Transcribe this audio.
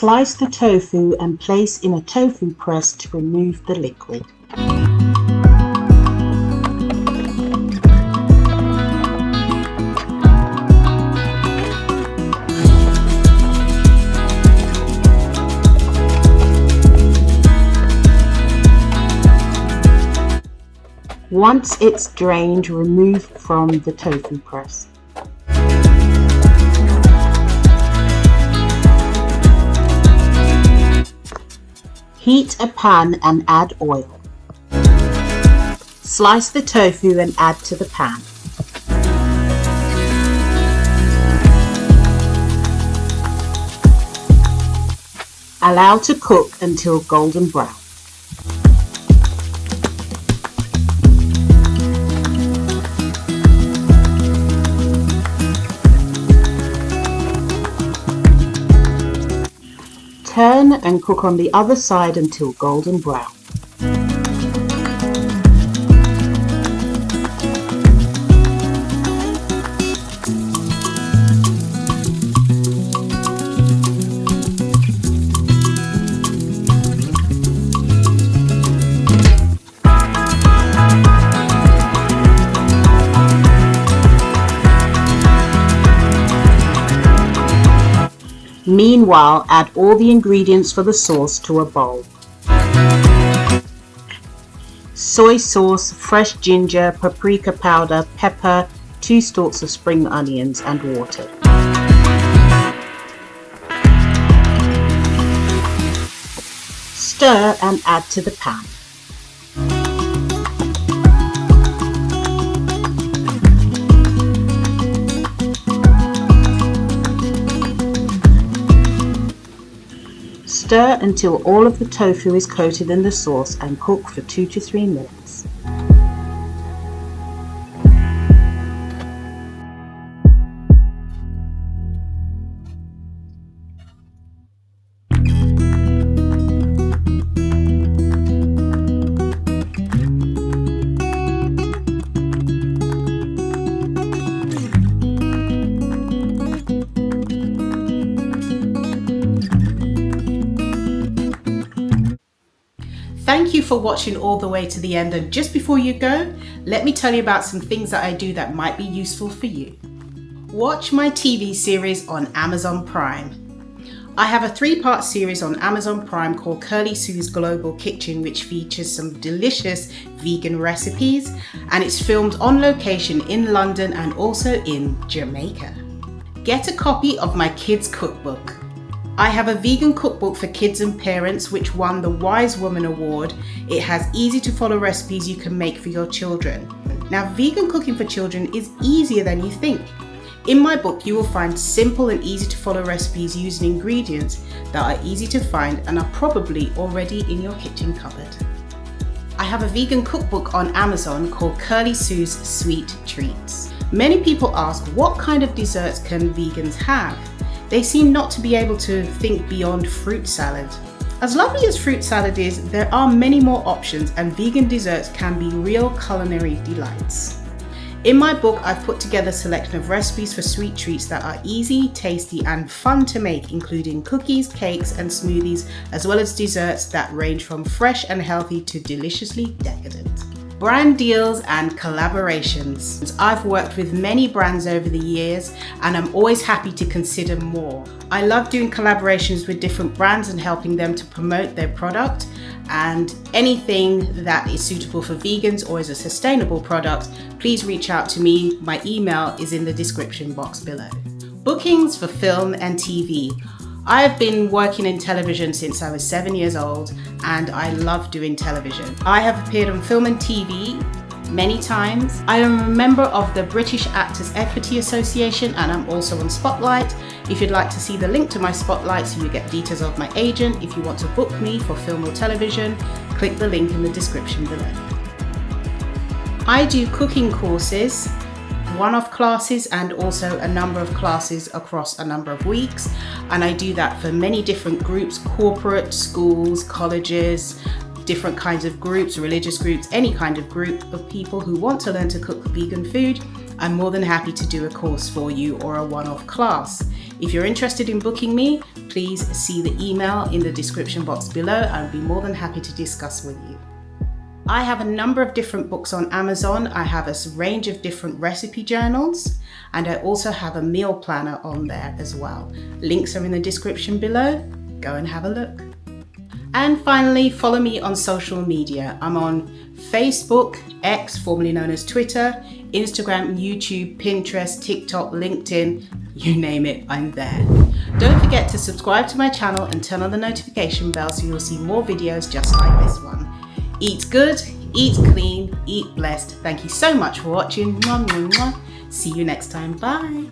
Slice the tofu and place in a tofu press to remove the liquid. Once it's drained, remove from the tofu press. Heat a pan and add oil. Slice the tofu and add to the pan. Allow to cook until golden brown. Turn and cook on the other side until golden brown. Meanwhile, add all the ingredients for the sauce to a bowl. Soy sauce, fresh ginger, paprika powder, pepper, 2 stalks of spring onions and water. Stir and add to the pan. Stir until all of the tofu is coated in the sauce and cook for 2 to 3 minutes. Thank you for watching all the way to the end, and just before you go, let me tell you about some things that I do that might be useful for you. Watch my TV series on Amazon Prime. I have a 3-part series on Amazon Prime called Kirly-sue's Global Kitchen, which features some delicious vegan recipes, and it's filmed on location in London and also in Jamaica. Get a copy of my kids cookbook. I have a vegan cookbook for kids and parents which won the Wise Woman Award. It has easy to follow recipes you can make for your children. Now, vegan cooking for children is easier than you think. In my book, you will find simple and easy to follow recipes using ingredients that are easy to find and are probably already in your kitchen cupboard. I have a vegan cookbook on Amazon called Kirly-sue's Sweet Treats. Many people ask, what kind of desserts can vegans have? They seem not to be able to think beyond fruit salad. As lovely as fruit salad is, there are many more options, and vegan desserts can be real culinary delights. In my book, I've put together a selection of recipes for sweet treats that are easy, tasty and fun to make, including cookies, cakes and smoothies, as well as desserts that range from fresh and healthy to deliciously decadent. Brand deals and collaborations. I've worked with many brands over the years and I'm always happy to consider more. I love doing collaborations with different brands and helping them to promote their product, and anything that is suitable for vegans or is a sustainable product, please reach out to me. My email is in the description box below. Bookings for film and TV. I have been working in television since I was 7 years old and I love doing television. I have appeared on film and TV many times. I am a member of the British Actors Equity Association and I'm also on Spotlight. If you'd like to see the link to my Spotlight so you get details of my agent, if you want to book me for film or television, click the link in the description below. I do cooking courses, one-off classes and also a number of classes across a number of weeks, and I do that for many different groups: corporate, schools, colleges, different kinds of groups, religious groups, any kind of group of people who want to learn to cook vegan food. I'm more than happy to do a course for you or a one-off class. If you're interested in booking me, please see the email in the description box below. I'll be more than happy to discuss with you. I have a number of different books on Amazon. I have a range of different recipe journals, and I also have a meal planner on there as well. Links are in the description below. Go and have a look. And finally, follow me on social media. I'm on Facebook, X, formerly known as Twitter, Instagram, YouTube, Pinterest, TikTok, LinkedIn, you name it, I'm there. Don't forget to subscribe to my channel and turn on the notification bell so you'll see more videos just like this one. Eat good, eat clean, eat blessed. Thank you so much for watching. See you next time. Bye.